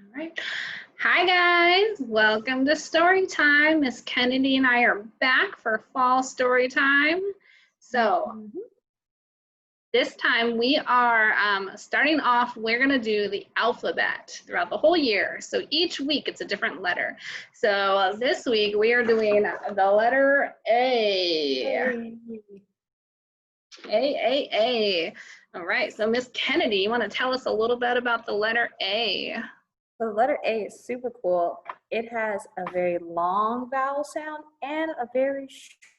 All right. Hi, guys. Welcome to Storytime. Miss Kennedy and I are back for fall story time. So this time we are starting off, we're going to do the alphabet throughout the whole year. So each week it's a different letter. So this week we are doing the letter A. A. All right. So Miss Kennedy, you want to tell us a little bit about the letter A? The letter A is super cool. It has a very long vowel sound and a very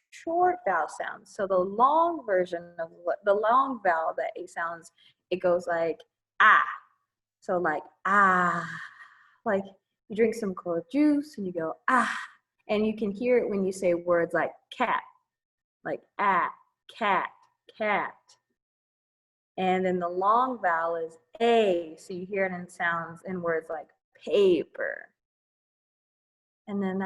short vowel sound. So the long version of the long vowel that A sounds, it goes like ah. So like ah, like you drink some cold juice and you go ah, and you can hear it when you say words like cat, like ah, cat, cat. And then the long vowel is A, so you hear it in sounds in words like paper. And then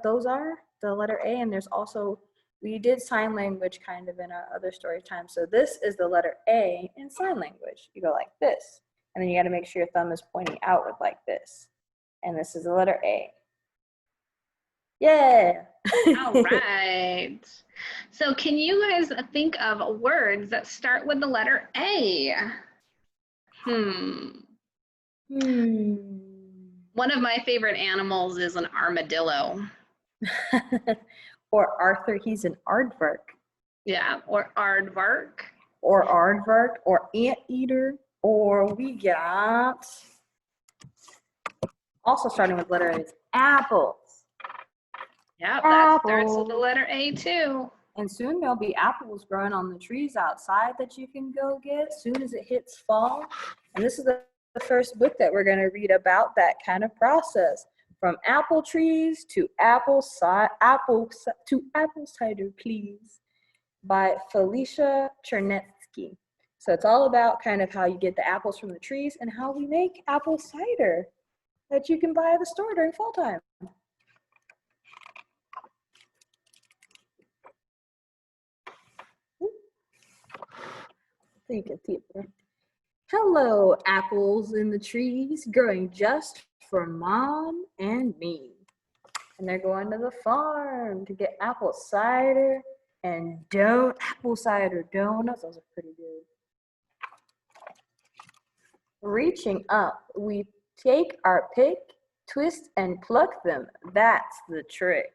those are the letter A, and there's also, we did sign language kind of in our other story time. So this is the letter A in sign language. You go like this, and then you gotta make sure your thumb is pointing outward like this. And this is the letter A. Yeah. All right. So can you guys think of words that start with the letter A? One of my favorite animals is an armadillo. Or Arthur, he's an aardvark. Yeah, or aardvark. Or aardvark, or anteater, or we got, also starting with letter A, is apples. Yeah, that starts with the letter A too. And soon there'll be apples growing on the trees outside that you can go get as soon as it hits fall. And this is the first book that we're going to read about that kind of process. From apple trees to apple cider, please, by Felicia Chernetsky. So it's all about kind of how you get the apples from the trees and how we make apple cider that you can buy at the store during fall time. So you can see it there. Hello, apples in the trees, growing just for Mom and me. And they're going to the farm to get apple cider and apple cider donuts. Those are pretty good. Reaching up, we take our pick, twist and pluck them. That's the trick.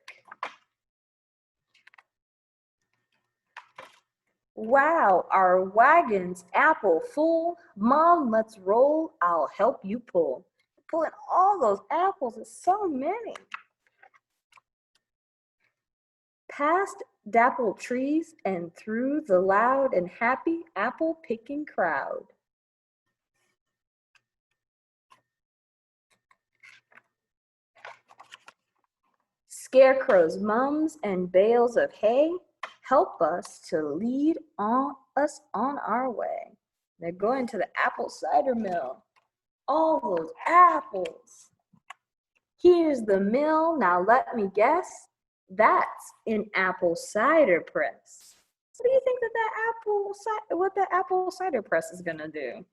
Wow, our wagon's apple full. Mom, let's roll. I'll help you pull. Pulling all those apples is so many. Past dappled trees and through the loud and happy apple picking crowd. Scarecrows, mums, and bales of hay help us to lead us on our way. They're going to the apple cider mill. All those apples. Here's the mill. Now let me guess. That's an apple cider press. What do you think what that apple cider press is gonna do?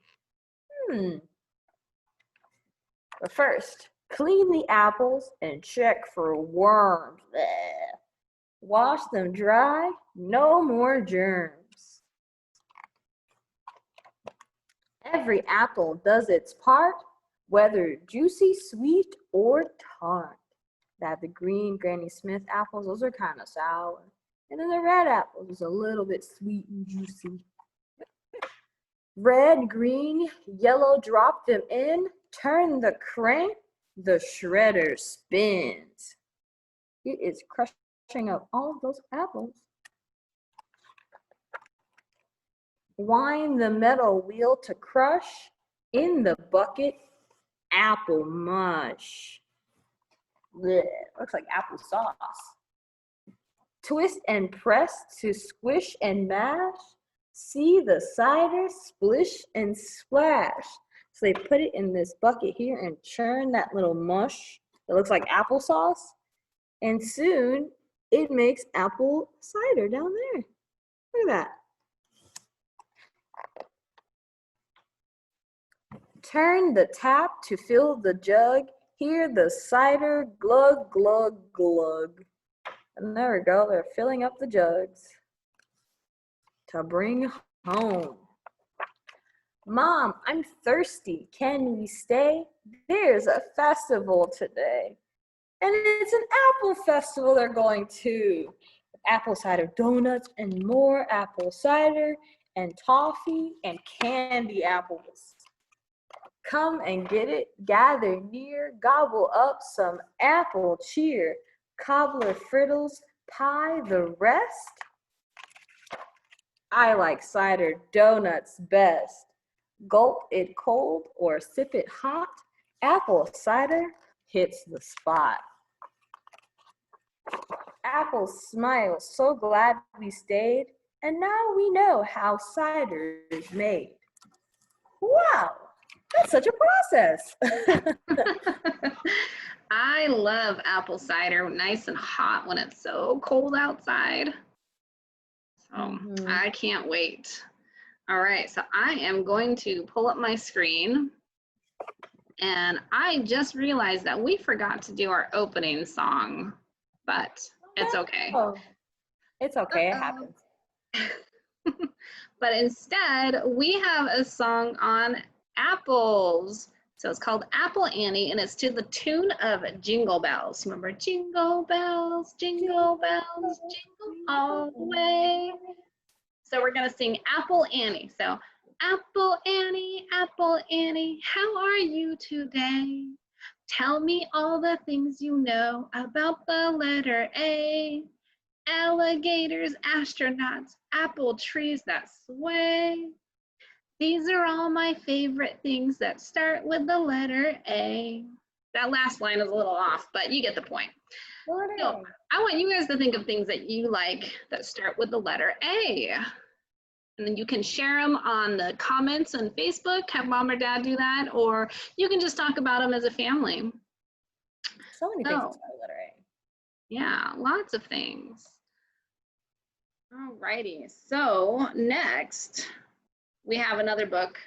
But first, clean the apples and check for worms. Blech. Wash them dry, no more germs. Every apple does its part, whether juicy, sweet, or tart. That the green Granny Smith apples, those are kind of sour. And then the red apples is a little bit sweet and juicy. Red, green, yellow, drop them in, turn the crank, the shredder spins. It is crushing up all of those apples. Wind the metal wheel to crush in the bucket apple mush. Blech, looks like apple sauce. Twist and press to squish and mash. See the cider splish and splash. So they put it in this bucket here and churn that little mush that looks like applesauce. And soon it makes apple cider down there. Look at that. Turn the tap to fill the jug. Hear the cider glug, glug, glug. And there we go, they're filling up the jugs to bring home. Mom, I'm thirsty. Can we stay? There's a festival today. And it's an apple festival they're going to. Apple cider donuts and more apple cider and toffee and candy apples. Come and get it, gather near, gobble up some apple cheer, cobbler frittles, pie the rest. I like cider donuts best. Gulp it cold or sip it hot, apple cider hits the spot. Apple smiles, so glad we stayed, and now we know how cider is made. Wow, that's such a process. I love apple cider, nice and hot when it's so cold outside. So I can't wait. All right, so I am going to pull up my screen. And I just realized that we forgot to do our opening song, but it's okay. Oh, it's okay, it happens. But instead, we have a song on apples. So it's called Apple Annie, and it's to the tune of Jingle Bells. Remember, jingle bells, jingle all the way. So we're gonna sing Apple Annie. So Apple Annie, how are you today? Tell me all the things you know about the letter A. Alligators, astronauts, apple trees that sway. These are all my favorite things that start with the letter A. That last line is a little off, but you get the point. So I want you guys to think of things that you like that start with the letter A. And then you can share them on the comments on Facebook, have mom or dad do that, or you can just talk about them as a family. So many things that start with letter A. Yeah, lots of things. Alrighty, so next we have another book,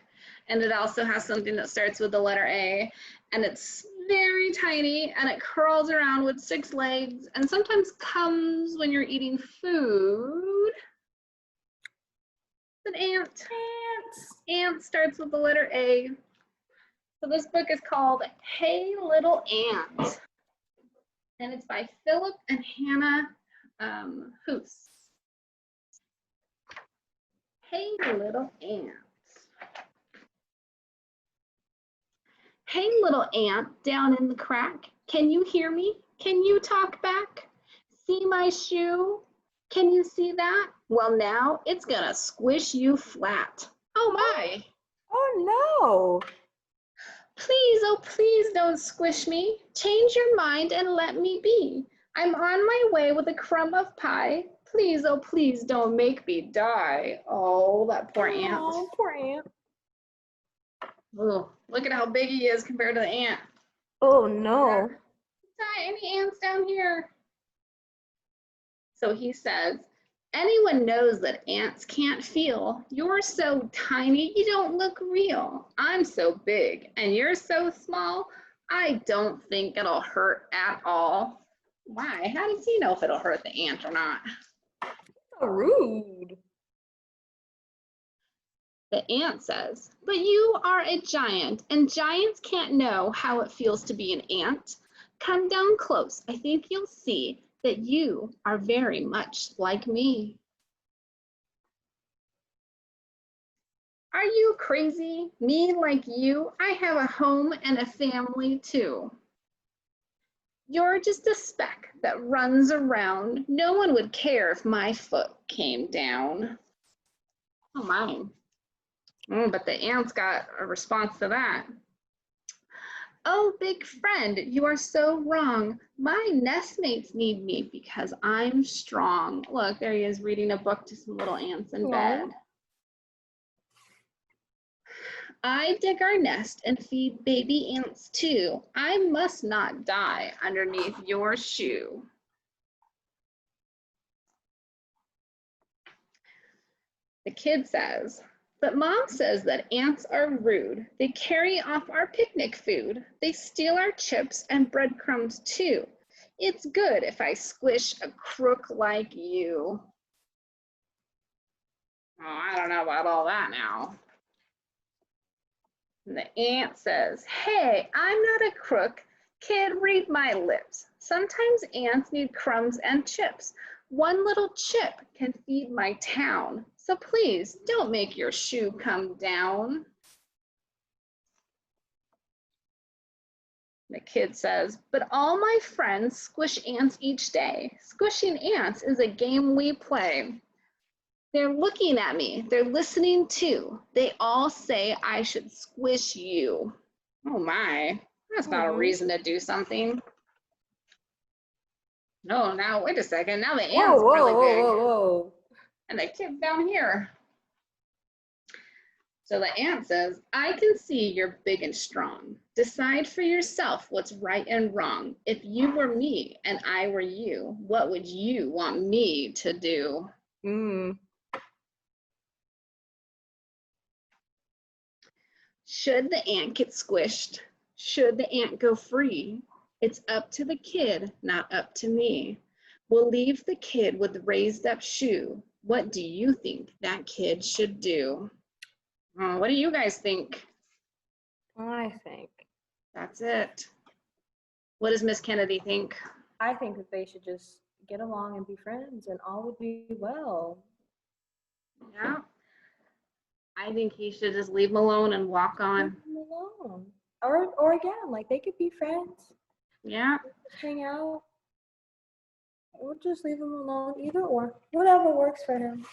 and it also has something that starts with the letter A, and it's very tiny, and it crawls around with 6 legs, and sometimes comes when you're eating food. It's an ant. Ant starts with the letter A. So this book is called Hey Little Ant, and it's by Philip and Hannah Hoos. Hey little ant. Hey little ant down in the crack. Can you hear me? Can you talk back? See my shoe? Can you see that? Well now it's gonna squish you flat. Oh my. Oh no. Please, oh please don't squish me. Change your mind and let me be. I'm on my way with a crumb of pie. Please, oh please don't make me die. Oh, that poor ant. Oh, poor ant. Ugh, look at how big he is compared to the ant. Oh no. Tiny ants down here. So he says, anyone knows that ants can't feel. You're so tiny, you don't look real. I'm so big and you're so small. I don't think it'll hurt at all. Why? How does he know if it'll hurt the ant or not? So rude. The ant says, but you are a giant, and giants can't know how it feels to be an ant. Come down close. I think you'll see that you are very much like me. Are you crazy? Me like you? I have a home and a family too. You're just a speck that runs around. No one would care if my foot came down. Oh my. But the ant's got a response to that. Oh, big friend, you are so wrong. My nestmates need me because I'm strong. Look, there he is reading a book to some little ants in bed. I dig our nest and feed baby ants too. I must not die underneath your shoe. The kid says, But Mom says that ants are rude. They carry off our picnic food. They steal our chips and breadcrumbs too. It's good if I squish a crook like you. Oh, I don't know about all that now. And the ant says, hey, I'm not a crook. Kid, read my lips. Sometimes ants need crumbs and chips. One little chip can feed my town. So please don't make your shoe come down. The kid says, but all my friends squish ants each day. Squishing ants is a game we play. They're looking at me. They're listening too. They all say I should squish you. Oh my, that's not a reason to do something. No, now wait a second. Now the ant's really big. Whoa. And the kid's down here. So the ant says, I can see you're big and strong. Decide for yourself what's right and wrong. If you were me and I were you, what would you want me to do? Should the ant get squished? Should the ant go free? It's up to the kid, not up to me. We'll leave the kid with the raised up shoe. What do you think that kid should do? What do you guys think? I think. That's it. What does Miss Kennedy think? I think that they should just get along and be friends and all would be well. Yeah. I think he should just leave him alone and walk on. Leave them alone. Or again, like they could be friends. Yeah. Hang out. Or just leave him alone. Either or. Whatever works for him.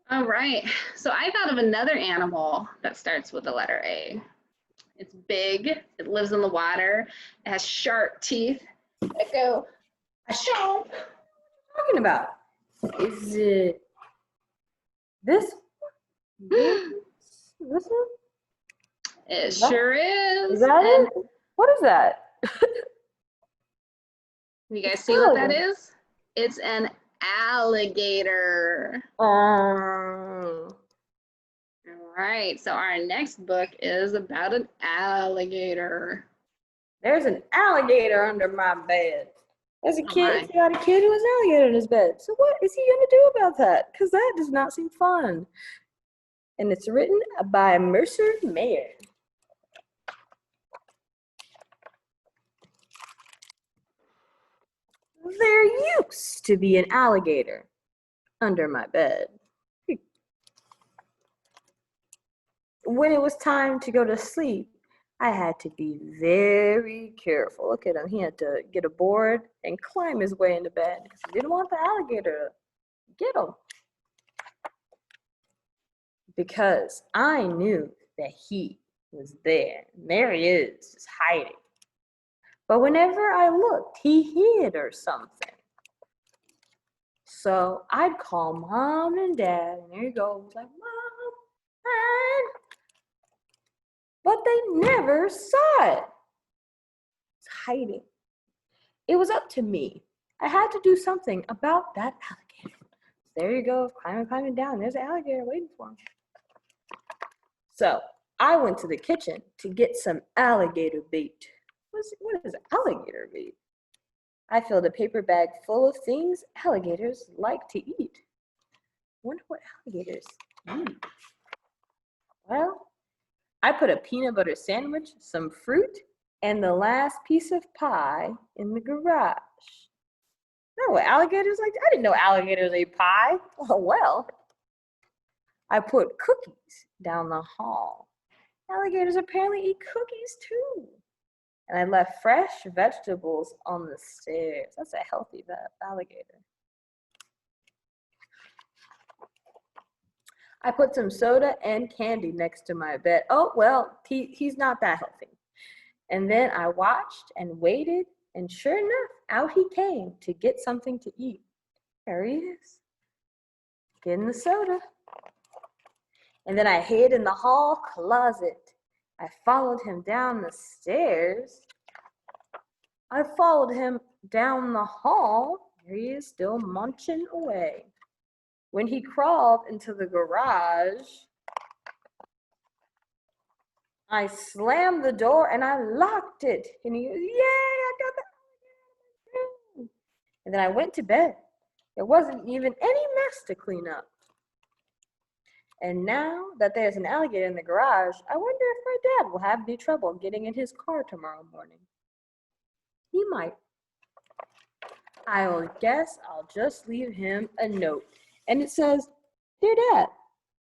All right. So I thought of another animal that starts with the letter A. It's big. It lives in the water. It has sharp teeth that go sharp. What are you talking about? Is it this? This one? It sure is. Is that it? What is that? You guys see what that is? It's an alligator. All right, so our next book is about an alligator. There's an alligator under my bed. There's a kid, my. got a kid who has an alligator in his bed. So what is he gonna do about that? Because that does not seem fun. And it's written by Mercer Mayer. There used to be an alligator under my bed. When it was time to go to sleep, I had to be very careful. Look at him. He had to get a board and climb his way into bed because he didn't want the alligator to get him. Because I knew that he was there. And there he is, just hiding. But whenever I looked, he hid or something. So I'd call Mom and Dad, and there he goes, like, Mom, Dad. But they never saw it. It's hiding. It was up to me. I had to do something about that alligator. There you go, climbing down. There's an alligator waiting for him. So I went to the kitchen to get some alligator bait. What is alligator bait? I filled a paper bag full of things alligators like to eat. Wonder what alligators eat. Well, I put a peanut butter sandwich, some fruit, and the last piece of pie in the garage. No, what alligators like? I didn't know alligators ate pie. Oh, well. I put cookies down the hall. Alligators apparently eat cookies too. And I left fresh vegetables on the stairs. That's a healthy alligator. I put some soda and candy next to my bed. Oh, well, he's not that healthy. And then I watched and waited, and sure enough, out he came to get something to eat. There he is, getting the soda. And then I hid in the hall closet. I followed him down the stairs. I followed him down the hall. Here he is, still munching away. When he crawled into the garage, I slammed the door and I locked it. And he goes, yay, I got the alligator. And then I went to bed. There wasn't even any mess to clean up. And now that there's an alligator in the garage, I wonder if my dad will have any trouble getting in his car tomorrow morning. He might. I guess I'll just leave him a note. And it says, Dear Dad,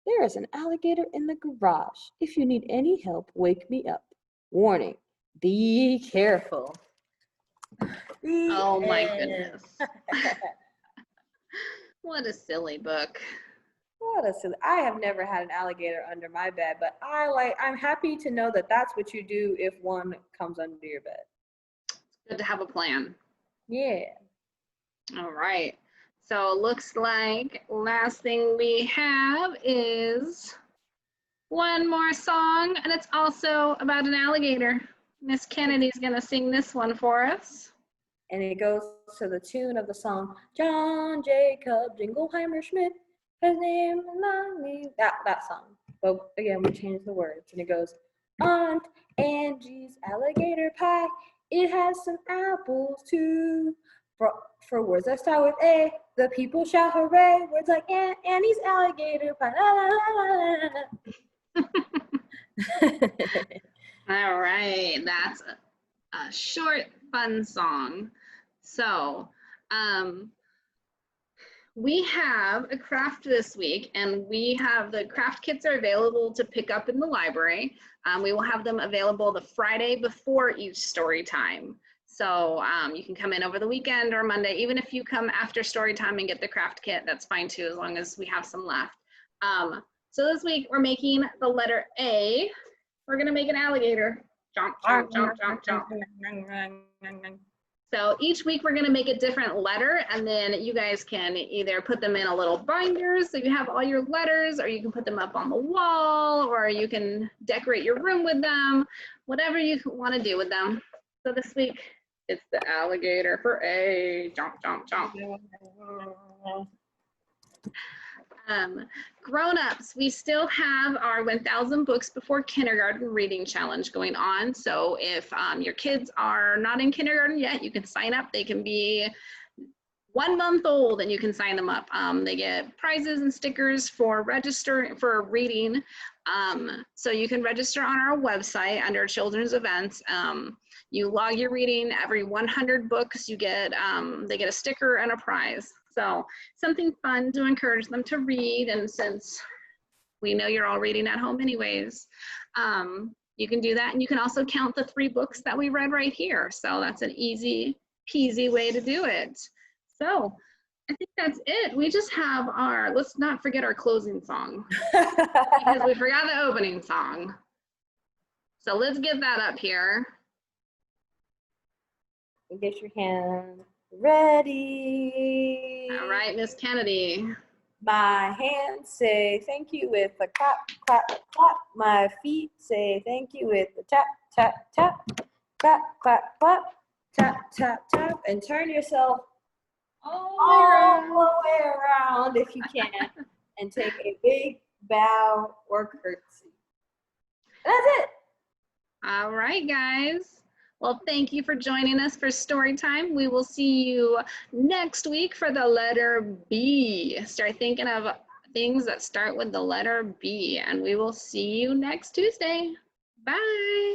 there is an alligator in the garage. If you need any help, wake me up. Warning, be careful. Oh my goodness. What a silly book. What a silly. I have never had an alligator under my bed, but I'm happy to know that that's what you do if one comes under your bed. It's good to have a plan. Yeah. All right. So it looks like last thing we have is one more song, and it's also about an alligator. Miss Kennedy's gonna sing this one for us. And it goes to the tune of the song, John Jacob Jingleheimer Schmidt, his name is not me. That song. But again, we changed the words, and it goes, Aunt Angie's alligator pie, it has some apples too. For words that start with A, the people shout hooray. Words like Annie's alligator pie. La, la, la, la, la. All right, that's a short, fun song. So we have a craft this week, and we have the craft kits are available to pick up in the library. We will have them available the Friday before each story time. So you can come in over the weekend or Monday. Even if you come after story time and get the craft kit, that's fine too, as long as we have some left. So this week we're making the letter A. We're gonna make an alligator. Jump, jump, jump, jump, jump. So each week we're gonna make a different letter, and then you guys can either put them in a little binder so you have all your letters, or you can put them up on the wall, or you can decorate your room with them, whatever you wanna do with them. So this week, it's the alligator for A. Jump, jump, jump. Grown-ups, we still have our 1,000 books before kindergarten reading challenge going on. So if your kids are not in kindergarten yet, you can sign up. They can be 1 month old and you can sign them up. They get prizes and stickers for reading. So you can register on our website under children's events. You log your reading. Every 100 books you get, they get a sticker and a prize. So something fun to encourage them to read. And since we know you're all reading at home anyways, you can do that. And you can also count the 3 books that we read right here. So that's an easy peasy way to do it. So I think that's it. We just have our, let's not forget our closing song because we forgot the opening song. So let's get that up here. Get your hand ready. All right, Miss Kennedy. My hands say thank you with a clap, clap, clap. My feet say thank you with a tap, tap, tap. Clap, clap, clap. Tap, tap, tap. And turn yourself all the way around if you can. And take a big bow or curtsy. That's it. All right, guys. Well, thank you for joining us for story time. We will see you next week for the letter B. Start thinking of things that start with the letter B, and we will see you next Tuesday. Bye.